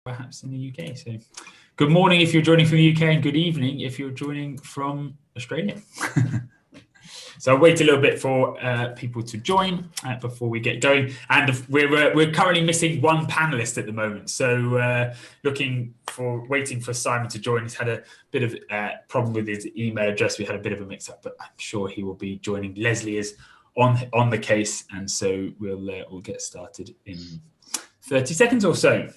perhaps in the UK. So good morning if you're joining from the UK, and good evening if you're joining from Australia. So I'll wait a little bit for people to join before we get going. And we're currently missing one panelist at the moment. So waiting for Simon to join. He's had a bit of problem with his email address. We had a bit of a mix up, but I'm sure he will be joining. Leslie is on the case, and so we'll get started in 30 seconds or so.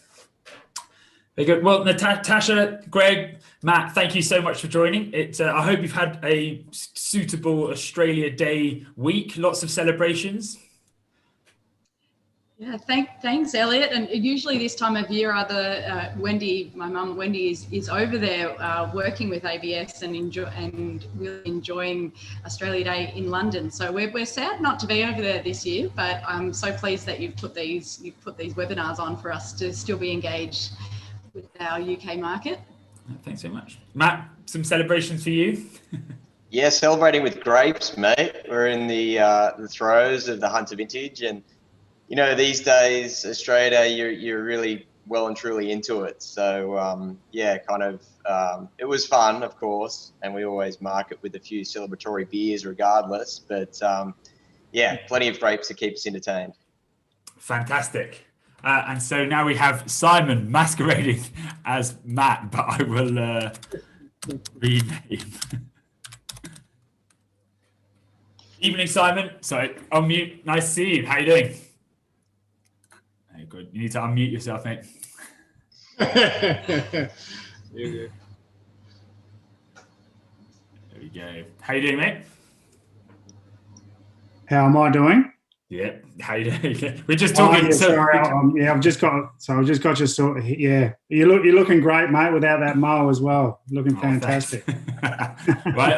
Very good. Well, Natasha, Greg, Matt, thank you so much for joining. I hope you've had a suitable Australia Day week. Lots of celebrations. Yeah, thanks, Elliot. And usually this time of year, my mum Wendy is over there working with ABS and really enjoying Australia Day in London. So we're sad not to be over there this year, but I'm so pleased that you've put these webinars on for us to still be engaged with our UK market. Thanks so much. Matt, some celebrations for you? Yeah, celebrating with grapes, mate. We're in the throes of the Hunter vintage, and you know, these days, Australia, you're really well and truly into it. So yeah, it was fun, of course, and we always market with a few celebratory beers regardless, but yeah, plenty of grapes to keep us entertained. Fantastic. And so now we have Simon masquerading as Matt, but I will rename. Evening, Simon. Sorry, unmute. Nice to see you. How you doing? Hey, good. You need to unmute yourself, mate. You're good. There we go. How you doing, mate? How am I doing? Yeah, how you doing? We're just talking. Oh, yeah, sorry, I've just got your sort of, yeah. You're looking great, mate, without that mo as well. Looking fantastic. Right,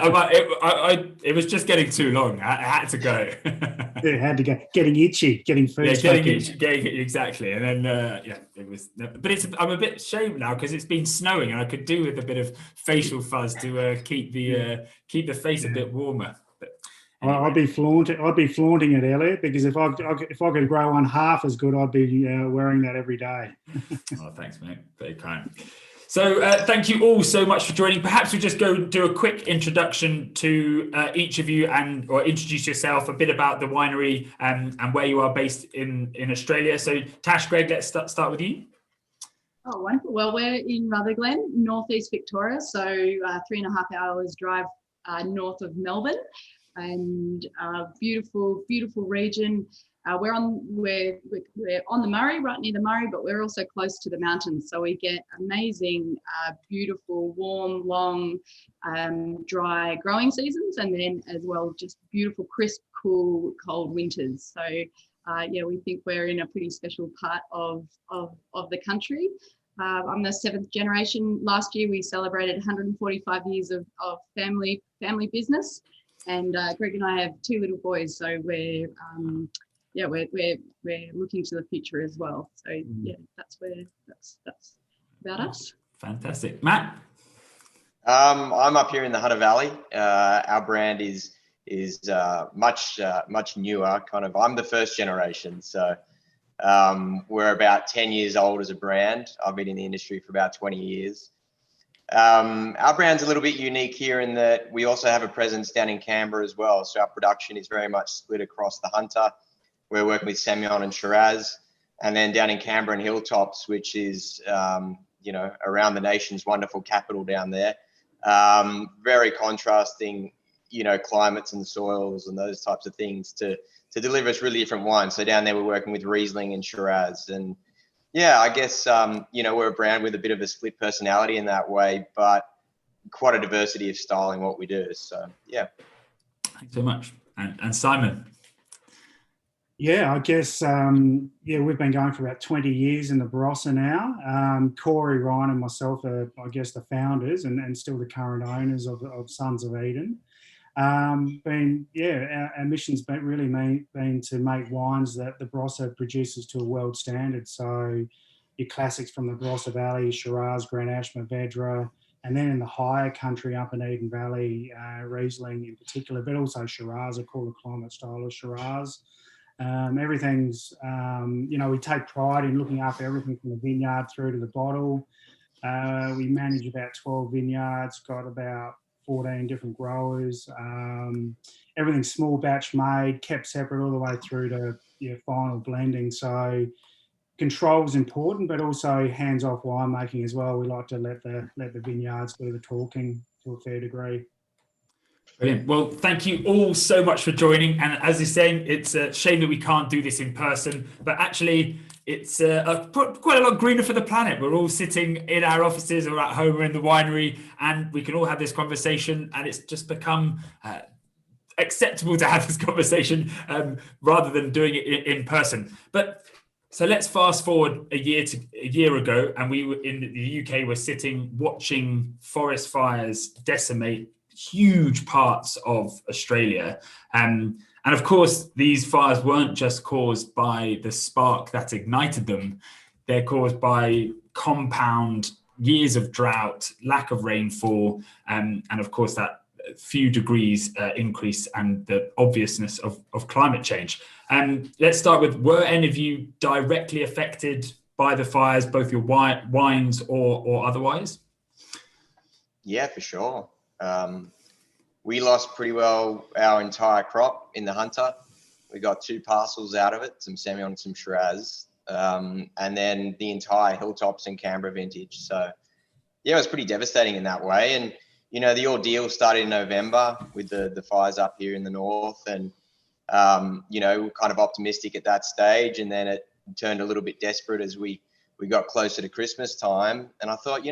it was just getting too long. I had to go. It had to go. Getting itchy, getting food. Yeah, getting itchy, exactly. And then yeah, it was. But I'm a bit ashamed now because it's been snowing, and I could do with a bit of facial fuzz to keep the face a bit warmer. Anyway. I'd be flaunting it, Elliot, because if I could grow one half as good, I'd be wearing that every day. Oh, thanks, mate. Very kind. So thank you all so much for joining. Perhaps we just go do a quick introduction to each of you or introduce yourself, a bit about the winery and where you are based in Australia. So Tash, Greg, let's start with you. Oh, wonderful. Well, we're in Rutherglen, northeast Victoria, so 3.5 hours drive north of Melbourne. And beautiful region. We're on the Murray, right near the Murray, but we're also close to the mountains, so we get amazing, beautiful, warm, long, dry growing seasons, and then as well just beautiful, crisp, cool, cold winters. So yeah, we think we're in a pretty special part of the country. I'm the 7th generation. Last year we celebrated 145 years of family business. And Greg and I have 2 little boys, so we're looking to the future as well. So yeah, that's about us. Fantastic, Matt. I'm up here in the Hunter Valley. Our brand is much newer. I'm the 1st generation, so we're about 10 years old as a brand. I've been in the industry for about 20 years. Our brand's a little bit unique here in that we also have a presence down in Canberra as well. So our production is very much split across the Hunter. We're working with Semion and Shiraz, and then down in Canberra and Hilltops, which is, around the nation's wonderful capital down there. Very contrasting, climates and soils and those types of things to deliver us really different wines. So down there, we're working with Riesling and Shiraz, and yeah, I guess, we're a brand with a bit of a split personality in that way, but quite a diversity of style in what we do. So, yeah. Thanks so much. And Simon? Yeah, I guess, we've been going for about 20 years in the Barossa now. Corey, Ryan and myself are, I guess, the founders and still the current owners of Sons of Eden. Our mission's been to make wines that the Barossa produces to a world standard. So your classics from the Barossa Valley, Shiraz, Grenache, Mourvedre, and then in the higher country up in Eden Valley, Riesling in particular, but also Shiraz, a cooler climate style of Shiraz. Everything's, we take pride in looking after everything from the vineyard through to the bottle. We manage about 12 vineyards, got about 14 different growers. Everything's small batch made, kept separate all the way through to final blending. So control is important, but also hands-off winemaking as well. We like to let the vineyards do the talking to a fair degree. Brilliant. Well, thank you all so much for joining. And as you're saying, it's a shame that we can't do this in person, but actually it's quite a lot greener for the planet. We're all sitting in our offices or at home or in the winery, and we can all have this conversation, and it's just become acceptable to have this conversation rather than doing it in person. But so let's fast forward a year ago, and we were in the UK, we're sitting watching forest fires decimate huge parts of Australia. And of course, these fires weren't just caused by the spark that ignited them. They're caused by compound years of drought, lack of rainfall, and of course that few degrees increase and the obviousness of climate change. Let's start with, were any of you directly affected by the fires, both your wines or otherwise? Yeah, for sure. We lost pretty well our entire crop in the Hunter. We got 2 parcels out of it, some Semion and some Shiraz, and then the entire Hilltops and Canberra vintage. So yeah, it was pretty devastating in that way. And, the ordeal started in November with the fires up here in the north, and, we're kind of optimistic at that stage. And then it turned a little bit desperate as we got closer to Christmas time. And I thought,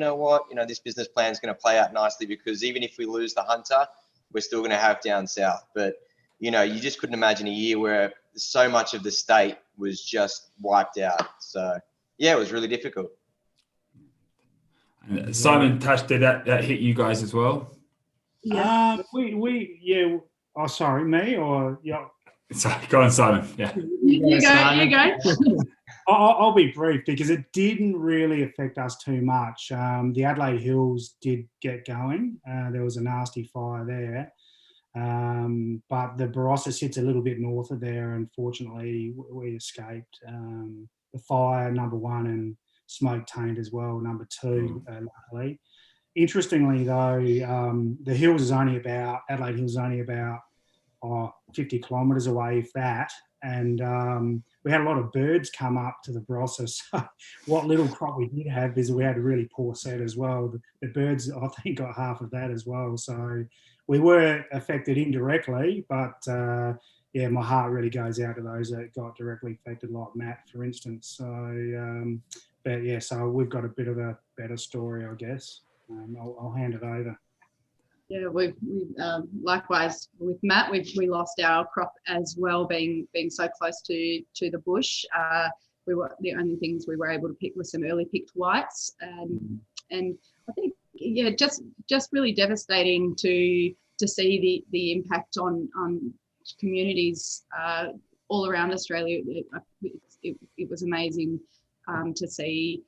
this business plan is going to play out nicely, because even if we lose the Hunter, we're still going to have down south. But, you just couldn't imagine a year where so much of the state was just wiped out. So, yeah, it was really difficult. Simon, Tash, did that hit you guys as well? Yeah. Oh, sorry, me or yeah. Sorry, go on, Simon. Yeah. You go. I'll be brief, because it didn't really affect us too much. The Adelaide Hills did get going. There was a nasty fire there. But the Barossa sits a little bit north of there, and fortunately we escaped the fire, number 1, and smoke taint as well, number 2, luckily. Interestingly though, the hills is only about, Adelaide Hills is only about 50 kilometres away, if that. And we had a lot of birds come up to the Barossa. So what little crop we did have is we had a really poor set as well. The birds, I think, got half of that as well. So we were affected indirectly, but my heart really goes out to those that got directly affected, like Matt, for instance. So, so we've got a bit of a better story, I guess. I'll hand it over. Yeah, we likewise with Matt, we lost our crop as well, being so close to the bush. We were, the only things we were able to pick were some early picked whites, and I think just really devastating to see the impact on communities all around Australia. It was amazing to see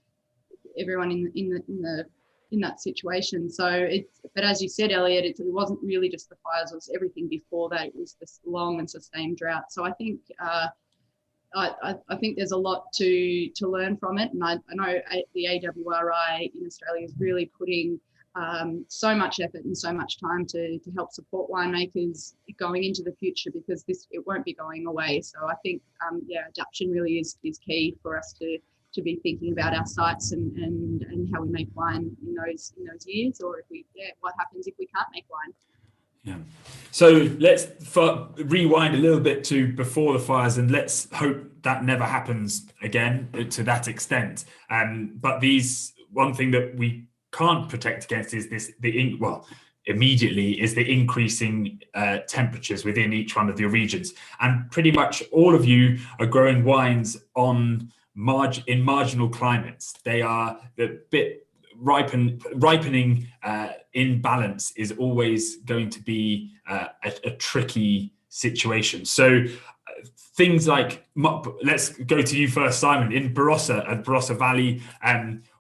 everyone in that situation. So but as you said, Elliot, it wasn't really just the fires, it was everything before that. It was this long and sustained drought. So I think I think there's a lot to learn from it. And I know the AWRI in Australia is really putting so much effort and so much time to help support winemakers going into the future, because it won't be going away. So I think adaptation really is key for us to be thinking about our sites and how we make wine in those years, or what happens if we can't make wine. Yeah. So let's rewind a little bit to before the fires, and let's hope that never happens again to that extent. But one thing that we can't protect against is immediately is the increasing temperatures within each one of your regions. And pretty much all of you are growing wines in marginal climates. They are the bit ripening in balance is always going to be a tricky situation. So things like, let's go to you first, Simon. In Barossa, at Barossa Valley,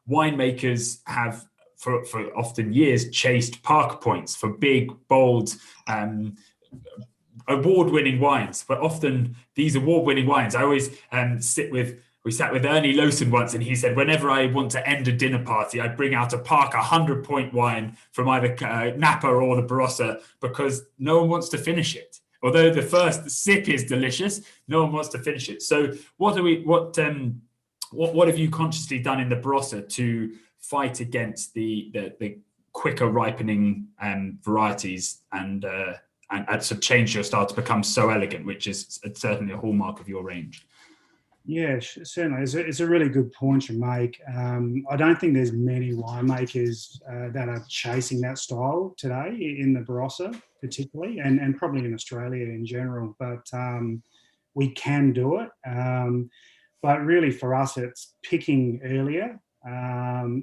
winemakers have for often years chased park points for big, bold award-winning wines, but often these award-winning wines, I always we sat with Ernie Lowson once, and he said, whenever I want to end a dinner party, I bring out a Parker 100-point wine from either Napa or the Barossa, because no one wants to finish it. Although the first sip is delicious, no one wants to finish it. So what have you consciously done in the Barossa to fight against the quicker ripening varieties and to change your style to become so elegant, which is certainly a hallmark of your range? Yeah, certainly. It's a really good point you make. I don't think there's many winemakers that are chasing that style today in the Barossa particularly, and probably in Australia in general, but we can do it. But really for us, it's picking earlier.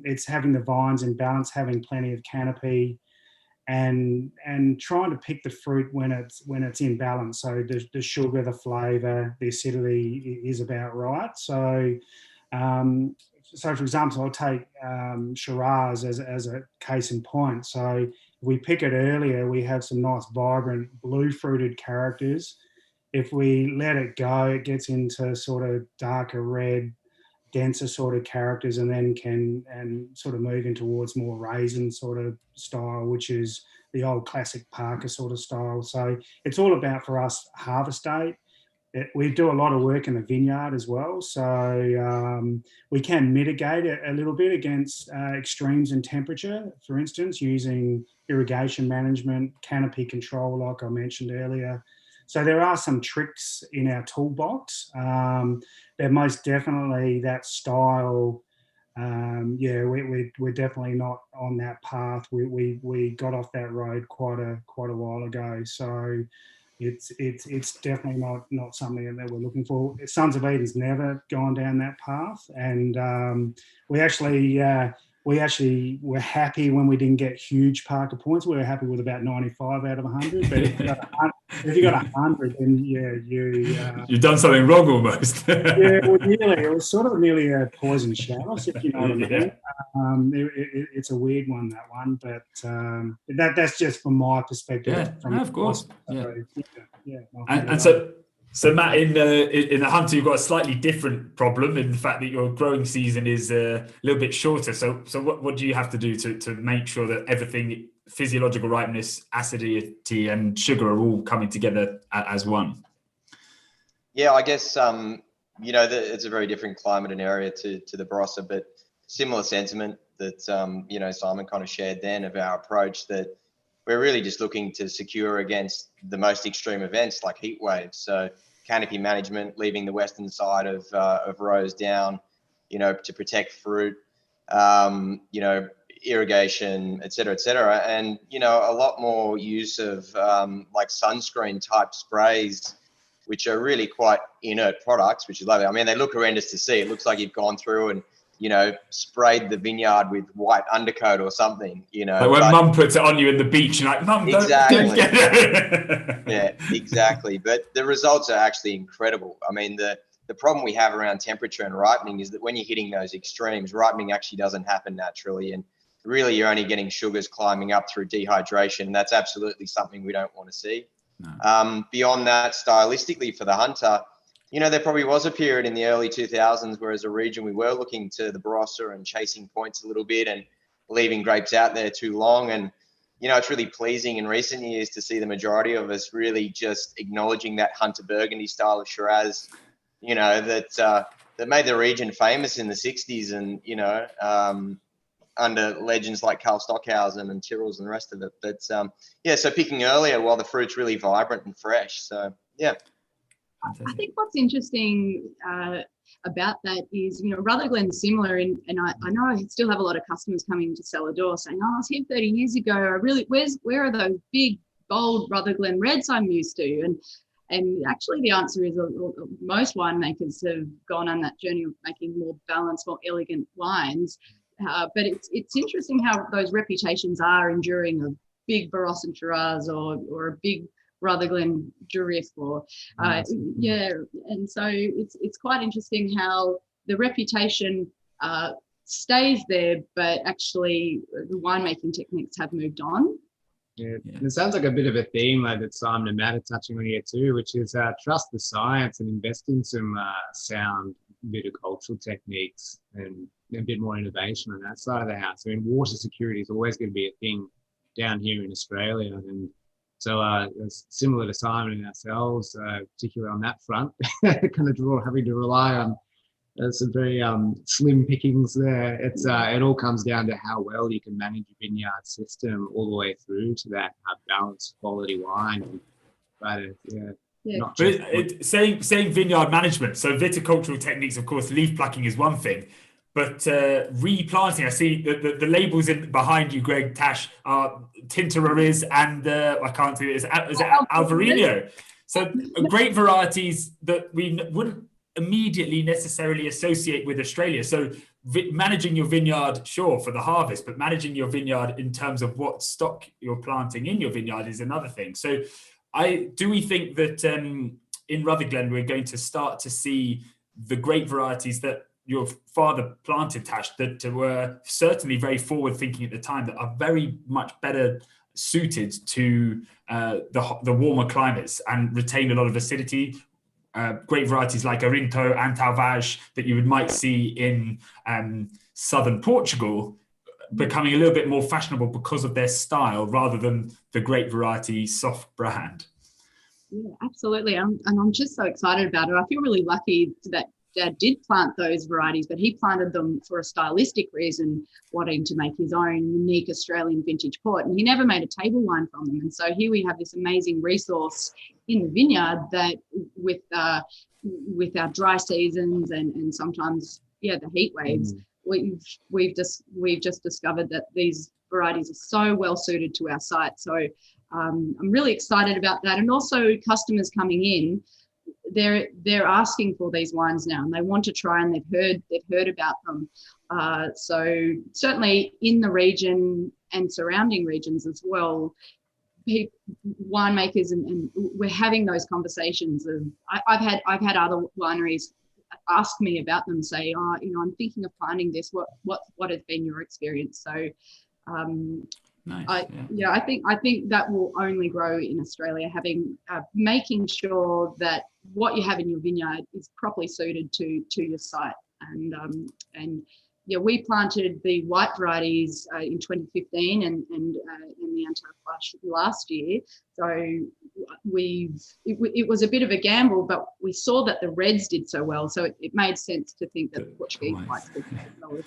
It's having the vines in balance, having plenty of canopy, and trying to pick the fruit when it's in balance. So the sugar, the flavour, the acidity is about right. So for example, I'll take Shiraz as a case in point. So if we pick it earlier, we have some nice vibrant blue fruited characters. If we let it go, it gets into sort of darker red, denser sort of characters, and then can sort of move in towards more raisin sort of style, which is the old classic Parker sort of style. So it's all about, for us, harvest date. We do a lot of work in the vineyard as well, so we can mitigate it a little bit against extremes in temperature, for instance, using irrigation management, canopy control, like I mentioned earlier. So there are some tricks in our toolbox. They're most definitely that style. We're definitely not on that path. We got off that road quite a while ago. So it's definitely not something that we're looking for. Sons of Eden's never gone down that path, and we actually were happy when we didn't get huge Parker points. We were happy with about 95 out of 100. But if you got 100, then you've done something wrong almost. It was sort of nearly a poison chalice, if you know what I mean. It's a weird one, that one, but that's just from my perspective. Yeah, of course. So, So Matt, in the Hunter, you've got a slightly different problem in the fact that your growing season is a little bit shorter. So what do you have to do to make sure that everything, physiological ripeness, acidity, and sugar, are all coming together as one? Yeah, I guess it's a very different climate and area to the Barossa, but similar sentiment that Simon kind of shared then of our approach, that we're really just looking to secure against the most extreme events like heat waves. So canopy management, leaving the western side of rows down, to protect fruit, irrigation, et cetera, and a lot more use of like sunscreen type sprays, which are really quite inert products, which is lovely. I mean, they look horrendous to see. It looks like you've gone through and sprayed the vineyard with white undercoat or something, Like when Mum puts it on you in the beach, you're like, Mum, exactly. Don't get it. Yeah, exactly. But the results are actually incredible. I mean, the problem we have around temperature and ripening is that when you're hitting those extremes, ripening actually doesn't happen naturally. And really, you're only getting sugars climbing up through dehydration. That's absolutely something we don't want to see. No. Beyond that, stylistically for the Hunter, there probably was a period in the early 2000s where as a region we were looking to the Barossa and chasing points a little bit and leaving grapes out there too long. And, it's really pleasing in recent years to see the majority of us really just acknowledging that Hunter Burgundy style of Shiraz, that made the region famous in the 60s and, under legends like Carl Stockhausen and Tyrrell's and the rest of it. But, so picking earlier while the fruit's really vibrant and fresh. So, yeah. I think what's interesting about that is, Rutherglen's similar, and I know I still have a lot of customers coming to Cellador saying, "Oh, I was here 30 years ago. Where are those big, bold Rutherglen reds I'm used to?" And actually, the answer is most winemakers have gone on that journey of making more balanced, more elegant wines. But it's interesting how those reputations are enduring, of big Barossa Shiraz or a big Rutherglen Durif, or and so it's quite interesting how the reputation stays there, but actually the winemaking techniques have moved on. Yeah. Yeah. And it sounds like a bit of a theme like that Simon and Matt are touching on here too, which is trust the science and invest in some sound viticultural techniques and a bit more innovation on that side of the house. I mean, water security is always going to be a thing down here in Australia, and so it's similar to Simon and ourselves, particularly on that front, kind of having to rely on some very slim pickings there. It all comes down to how well you can manage your vineyard system all the way through to that balanced quality wine. Not just saying vineyard management. So viticultural techniques, of course, leaf plucking is one thing, but replanting. I see the labels behind you, Greg, Tash, are Tintoreriz and I can't do it. Is it Alvarinho? So great varieties that we wouldn't immediately necessarily associate with Australia. So managing your vineyard, sure, for the harvest, but managing your vineyard in terms of what stock you're planting in your vineyard is another thing. So do we think that in Rutherglen we're going to start to see the great varieties that your father planted, Tash, that were certainly very forward thinking at the time, that are very much better suited to the warmer climates and retain a lot of acidity? Great varieties like Arinto and Talvage that you might see in southern Portugal becoming a little bit more fashionable because of their style rather than the great variety soft brand. Yeah, absolutely. And I'm just so excited about it. I feel really lucky that Dad did plant those varieties, but he planted them for a stylistic reason, wanting to make his own unique Australian vintage port. And he never made a table wine from them. And so here we have this amazing resource in the vineyard that with our dry seasons and sometimes, the heat waves, we've just discovered that these varieties are so well suited to our site. So I'm really excited about that. And also customers coming in, they're asking for these wines now, and they want to try, and they've heard about them. So certainly in the region and surrounding regions as well, winemakers and we're having those conversations. I've had other wineries ask me about them, say, I'm thinking of planting this. What has been your experience? So. Nice. I think that will only grow in Australia, making sure that what you have in your vineyard is properly suited to your site. And we planted the white varieties in 2015 and in the Antarctica last year. So it was a bit of a gamble, but we saw that the reds did so well. So it made sense to think that the Portuguese whites did well.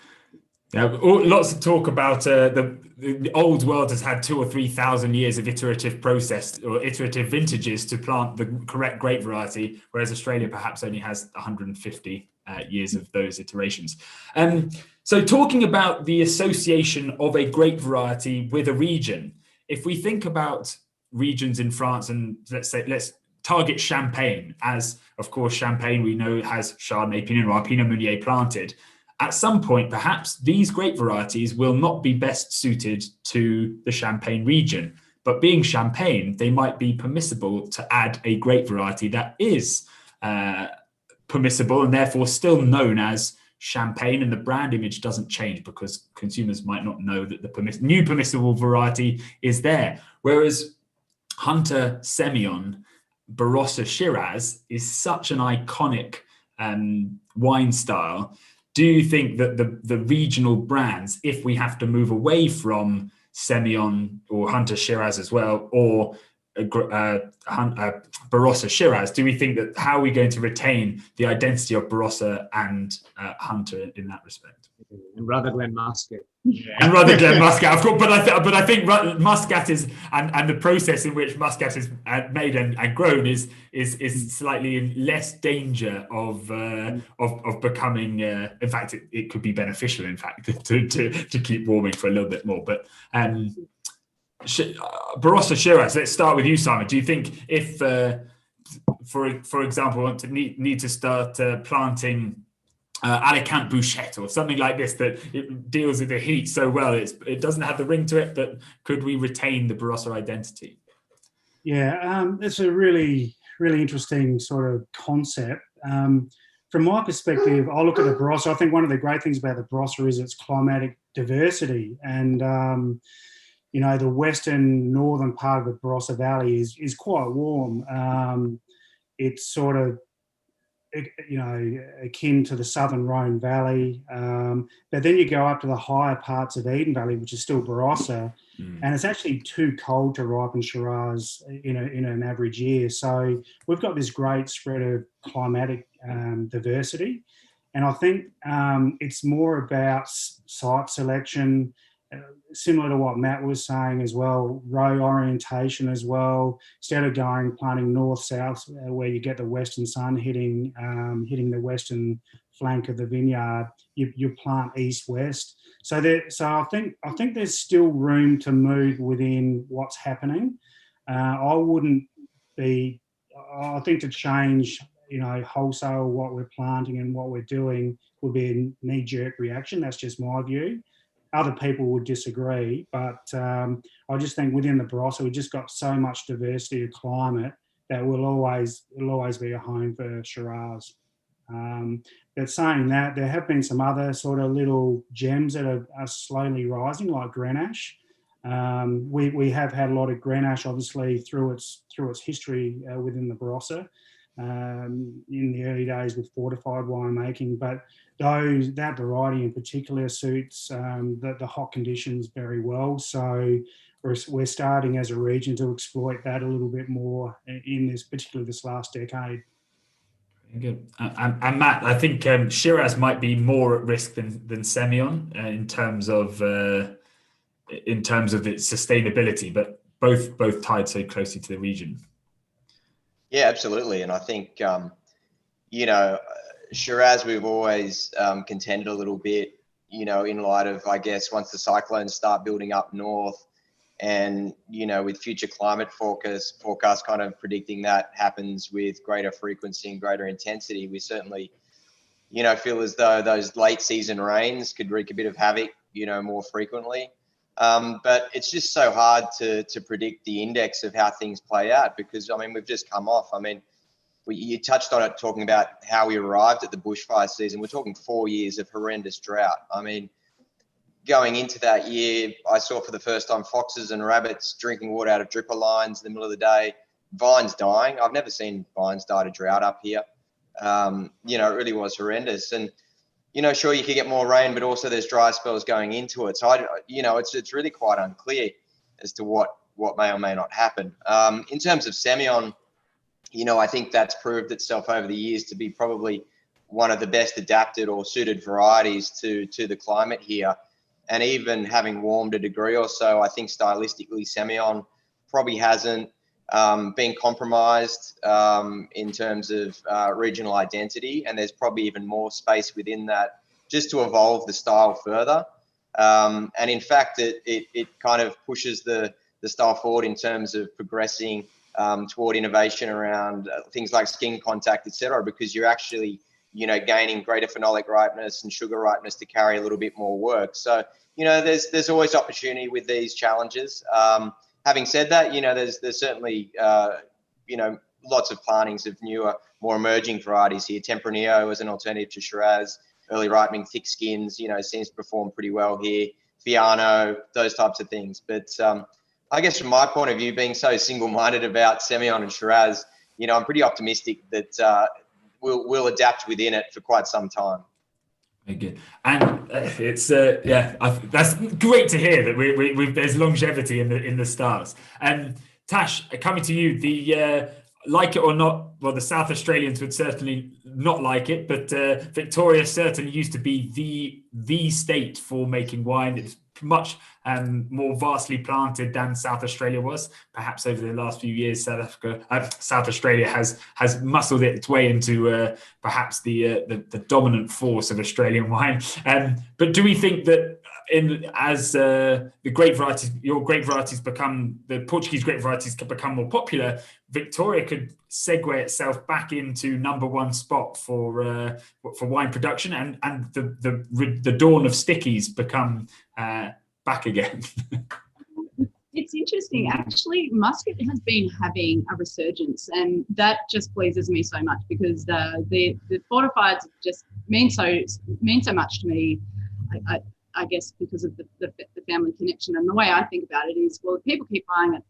Lots of talk about the old world has had 2,000 or 3,000 years of iterative process or iterative vintages to plant the correct grape variety, whereas Australia perhaps only has 150 years of those iterations. So talking about the association of a grape variety with a region, if we think about regions in France and let's target Champagne, as of course Champagne we know has Chardonnay, Pinot Noir, Pinot Meunier planted. At some point, perhaps these grape varieties will not be best suited to the Champagne region, but being Champagne, they might be permissible to add a grape variety that is permissible and therefore still known as Champagne, and the brand image doesn't change because consumers might not know that the new permissible variety is there. Whereas Hunter Semion, Barossa Shiraz is such an iconic wine style. Do you think that the regional brands, if we have to move away from Semion or Hunter Shiraz as well, or Barossa Shiraz, do we think that how are we going to retain the identity of Barossa and Hunter in that respect? And Rutherglen Muscat. And Rutherglen Muscat, of course, but I think Muscat is and the process in which Muscat is made and grown is slightly in less danger of becoming. In fact, it could be beneficial. In fact, to keep warming for a little bit more. But Barossa Shiraz. Let's start with you, Simon. Do you think if, for example, want to need to start planting Alicante Bouchette or something like this that it deals with the heat so well, it doesn't have the ring to it, but could we retain the Barossa identity? Yeah, it's a really, really interesting sort of concept. From my perspective, I look at the Barossa. I think one of the great things about the Barossa is its climatic diversity. And, you know, the western northern part of the Barossa Valley is quite warm. It's sort of, you know, akin to the southern Rhone Valley. But then you go up to the higher parts of Eden Valley, which is still Barossa, and it's actually too cold to ripen Shiraz in an average year. So we've got this great spread of climatic diversity. And I think it's more about site selection, similar to what Matt was saying as well, row orientation as well. Instead of planting north-south, where you get the western sun hitting the western flank of the vineyard, you plant east-west. So I think there's still room to move within what's happening. I think to change, you know, wholesale what we're planting and what we're doing would be a knee-jerk reaction. That's just my view. Other people would disagree, but I just think within the Barossa, we've just got so much diversity of climate that it'll always be a home for Shiraz. But saying that, there have been some other sort of little gems that are slowly rising, like Grenache. We have had a lot of Grenache, obviously, through its history within the Barossa. In the early days with fortified winemaking, but that variety in particular suits the hot conditions very well. So we're starting as a region to exploit that a little bit more particularly this last decade. Very good. And Matt, I think Shiraz might be more at risk than Semion in terms of its sustainability, but both tied so closely to the region. Yeah, absolutely. And I think, you know, Shiraz, we've always contended a little bit, you know, in light of, I guess, once the cyclones start building up north and, you know, with future climate forecasts kind of predicting that happens with greater frequency and greater intensity, we certainly, you know, feel as though those late season rains could wreak a bit of havoc, you know, more frequently. But it's just so hard to predict the index of how things play out because, I mean, we've just come off. I mean, you touched on it talking about how we arrived at the bushfire season. We're talking 4 years of horrendous drought. I mean, going into that year, I saw for the first time foxes and rabbits drinking water out of dripper lines in the middle of the day, vines dying. I've never seen vines die to drought up here. You know, it really was horrendous. And you know, sure, you could get more rain, but also there's dry spells going into it. So, you know, it's really quite unclear as to what may or may not happen. In terms of Semion, you know, I think that's proved itself over the years to be probably one of the best adapted or suited varieties to the climate here. And even having warmed a degree or so, I think stylistically Semion probably hasn't been compromised in terms of regional identity, and there's probably even more space within that just to evolve the style further. And in fact, it kind of pushes the style forward in terms of progressing toward innovation around things like skin contact, etc., because you're actually, you know, gaining greater phenolic ripeness and sugar ripeness to carry a little bit more work. So, you know, there's always opportunity with these challenges. Having said that, you know, there's certainly, you know, lots of plantings of newer, more emerging varieties here. Tempranillo as an alternative to Shiraz, early ripening, thick skins, you know, seems to perform pretty well here. Fiano, those types of things. But I guess from my point of view, being so single-minded about Semion and Shiraz, you know, I'm pretty optimistic that we'll adapt within it for quite some time. Very good, and it's that's great to hear that there's longevity in the styles. And Tash, coming to you, the like it or not, well, the South Australians would certainly not like it, but Victoria certainly used to be the state for making wine. It's much more vastly planted than South Australia was. Perhaps over the last few years, South Australia has muscled its way into perhaps the dominant force of Australian wine. But do we think that as the grape varieties, the Portuguese grape varieties can become more popular, Victoria could segue itself back into #1 spot for wine production, and the dawn of stickies become back again? It's interesting. Actually, Muscat has been having a resurgence, and that just pleases me so much because the fortifieds just mean so much to me. I guess because of the family connection. And the way I think about it is, well, if people keep buying it,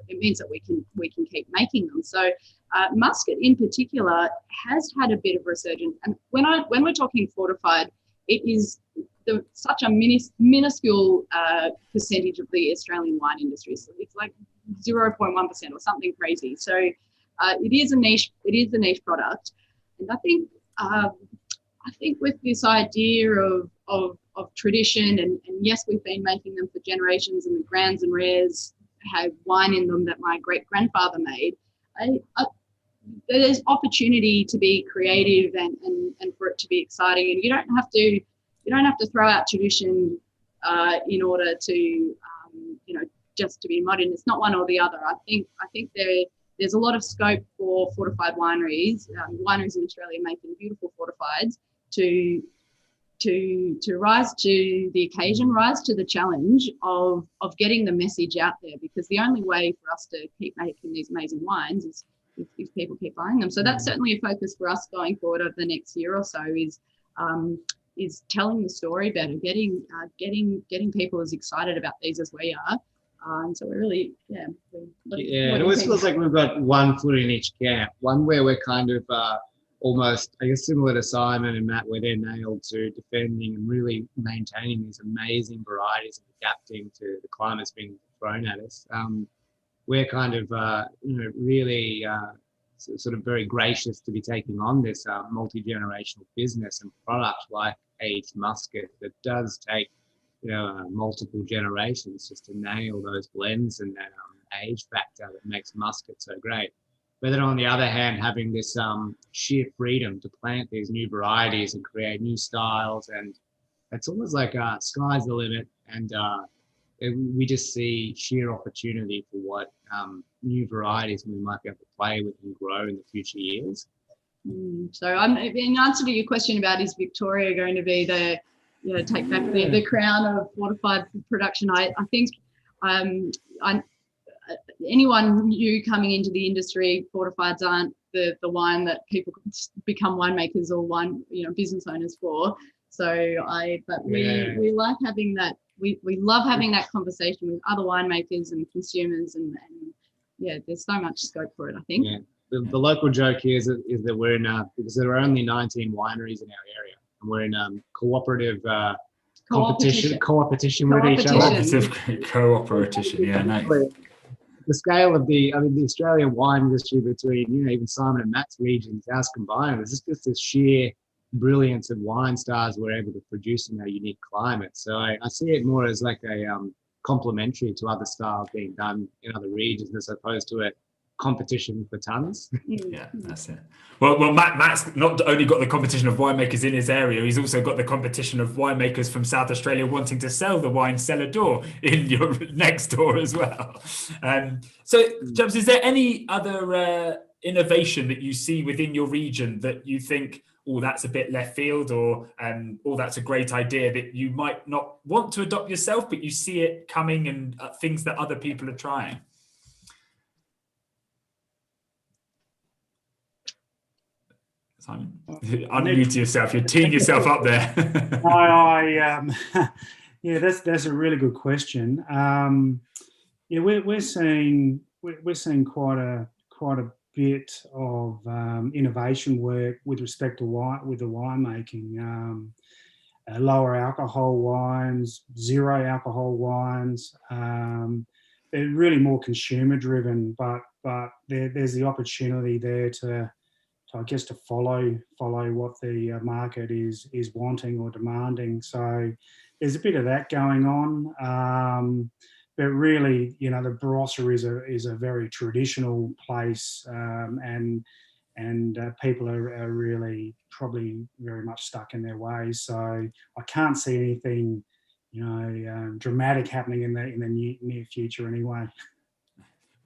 it means that we can keep making them. So Muscat in particular has had a bit of resurgence. And when we're talking fortified, it is such a minuscule percentage of the Australian wine industry. So it's like 0.1% or something crazy. So it is a niche product. And I think with this idea of tradition, and yes, we've been making them for generations, and the Grands and Rares have wine in them that my great grandfather made. There's opportunity to be creative and for it to be exciting, and you don't have to throw out tradition in order to just to be modern. It's not one or the other. I think there's a lot of scope for fortified wineries in Australia making beautiful fortifieds to rise to the occasion, rise to the challenge of getting the message out there, because the only way for us to keep making these amazing wines is if people keep buying them. So that's certainly a focus for us going forward over the next year or so, is telling the story better, getting people as excited about these as we are. And so we're really, it always feels like we've got one foot in each camp. One where we're kind of almost, I guess, similar to Simon and Matt, where they're nailed to defending and really maintaining these amazing varieties and adapting to the climate's being thrown at us. We're kind of, really sort of very gracious to be taking on this multi-generational business and product like aged Muscat that does take multiple generations just to nail those blends and that age factor that makes Muscat so great. But then on the other hand, having this sheer freedom to plant these new varieties and create new styles, and it's almost like sky's the limit, and we just see sheer opportunity for what new varieties we might be able to play with and grow in the future years. So in answer to your question about is Victoria going to be take back the crown of fortified production, I think anyone new coming into the industry, fortifieds aren't the wine that people become winemakers or wine business owners for. So we like having that. We love having that conversation with other winemakers and consumers, and there's so much scope for it, I think. Yeah. The local joke here is that we're in because there are only 19 wineries in our area, and we're in cooperative competition with each other. Cooperation, yeah, nice. The scale of the Australian wine industry between even Simon and Matt's regions, ours combined, there's just this sheer brilliance of wine stars we're able to produce in our unique climate. So I see it more as like a complementary to other styles being done in other regions, as opposed to a competition for tons. Yeah, that's it. Well, Matt's not only got the competition of winemakers in his area, he's also got the competition of winemakers from South Australia wanting to sell the wine cellar door in your next door as well. So, James, is there any other innovation that you see within your region that you think, oh, that's a bit left field, or oh, that's a great idea that you might not want to adopt yourself, but you see it coming, and things that other people are trying? Simon, unmute yourself. You're teeing yourself up there. That's a really good question. We're seeing quite a bit of innovation work with respect to with the winemaking. Lower alcohol wines, zero alcohol wines. They're really more consumer driven, but there's the opportunity there to follow what the market is wanting or demanding. So there's a bit of that going on. But really, the Barossa is a very traditional place, and people are really probably very much stuck in their ways. So I can't see anything, dramatic happening in the near future anyway.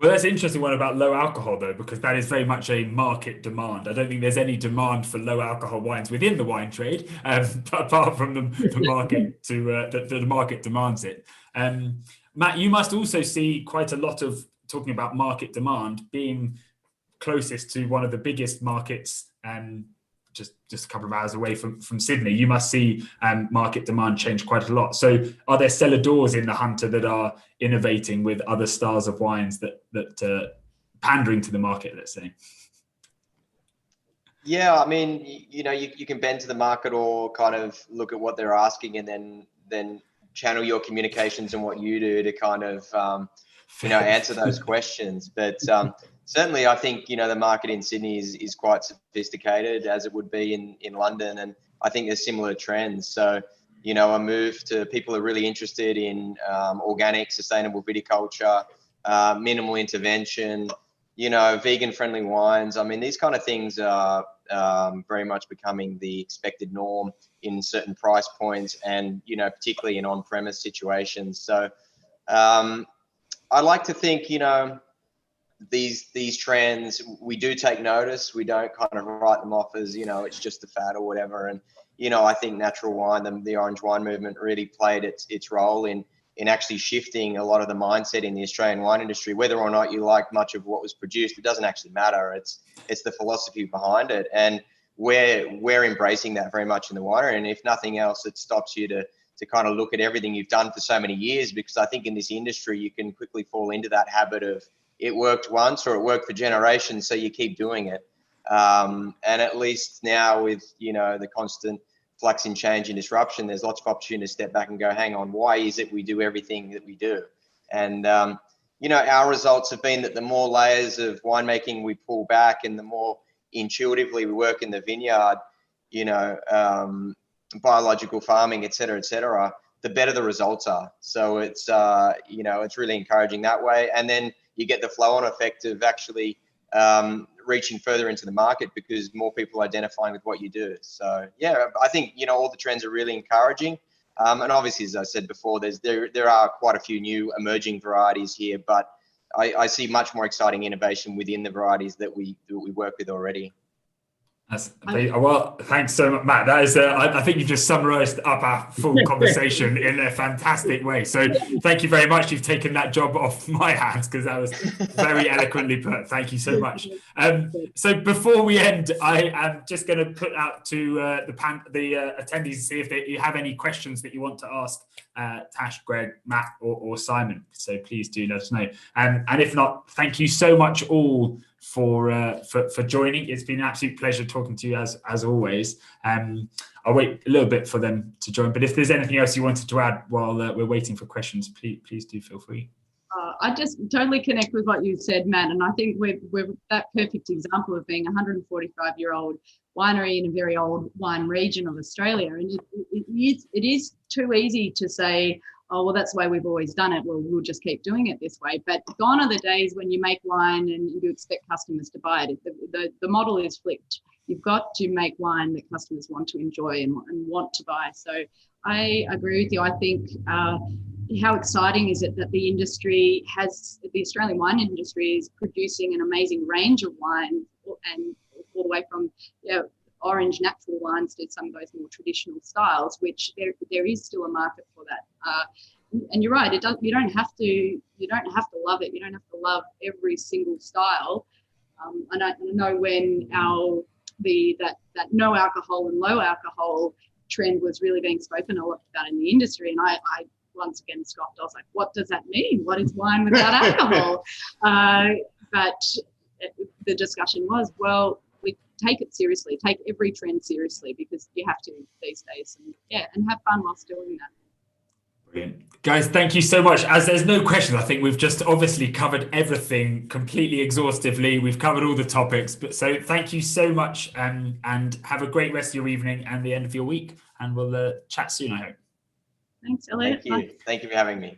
Well, that's an interesting one about low alcohol, though, because that is very much a market demand. I don't think there's any demand for low alcohol wines within the wine trade, apart from the market the market demands it. Matt, you must also see quite a lot of, talking about market demand, being closest to one of the biggest markets just a couple of hours away from Sydney, you must see market demand change quite a lot. So are there cellar doors in the Hunter that are innovating with other styles of wines that pandering to the market, let's say? Yeah, I mean, you can bend to the market or kind of look at what they're asking and then channel your communications and what you do to kind of, answer those questions. But certainly, I think, the market in Sydney is quite sophisticated, as it would be in London. And I think there's similar trends. So, a move to people are really interested in organic, sustainable viticulture, minimal intervention, vegan-friendly wines. I mean, these kind of things are very much becoming the expected norm in certain price points and, particularly in on-premise situations. So I like to think, these trends, we do take notice. We don't kind of write them off as, it's just a fad or whatever. And, I think natural wine, the orange wine movement really played its role in actually shifting a lot of the mindset in the Australian wine industry. Whether or not you like much of what was produced, it doesn't actually matter. It's the philosophy behind it. And we're embracing that very much in the winery. And if nothing else, it stops you to kind of look at everything you've done for so many years, because I think in this industry, you can quickly fall into that habit of it worked once or it worked for generations, so you keep doing it. And at least now with, the constant flux in change and disruption, there's lots of opportunity to step back and go, hang on, why is it we do everything that we do? And, our results have been that the more layers of winemaking we pull back and the more intuitively we work in the vineyard, biological farming, et cetera, the better the results are. So it's, it's really encouraging that way. And then you get the flow-on effect of actually reaching further into the market because more people identifying with what you do. So, yeah, I think, all the trends are really encouraging. And obviously, as I said before, there are quite a few new emerging varieties here, but I see much more exciting innovation within the varieties that we work with already. Well, thanks so much, Matt. That is, I think you've just summarised up our full conversation in a fantastic way. So thank you very much. You've taken that job off my hands because that was very eloquently put. Thank you so much. So before we end, I am just going to put out to the attendees to see if you have any questions that you want to ask Tash, Greg, Matt, or Simon. So please do let us know. And if not, thank you so much all for joining. It's been an absolute pleasure talking to you as always. I'll wait a little bit for them to join, but if there's anything else you wanted to add while we're waiting for questions, please do feel free. I just totally connect with what you said, Matt, and I think we're that perfect example of being a 145-year-old winery in a very old wine region of Australia. And it is too easy to say, oh, well, that's the way we've always done it. Well, we'll just keep doing it this way. But gone are the days when you make wine and you expect customers to buy it. The model is flipped. You've got to make wine that customers want to enjoy and want to buy. So I agree with you. I think how exciting is it that the Australian wine industry is producing an amazing range of wine, and all the way from orange natural wines to some of those more traditional styles, which there is still a market for that. And you're right, you don't have to love it. You don't have to love every single style. And I know when that no alcohol and low alcohol trend was really being spoken a lot about in the industry, and I once again scoffed. I was like, what does that mean? What is wine without alcohol? But the discussion was, well, we take it seriously, take every trend seriously, because you have to these days, and have fun whilst doing that. Brilliant. Guys, thank you so much. As there's no questions, I think we've just obviously covered everything completely exhaustively. We've covered all the topics, but so thank you so much, and have a great rest of your evening and the end of your week, and we'll chat soon, I hope. Thanks, Elliot. Thank you for having me.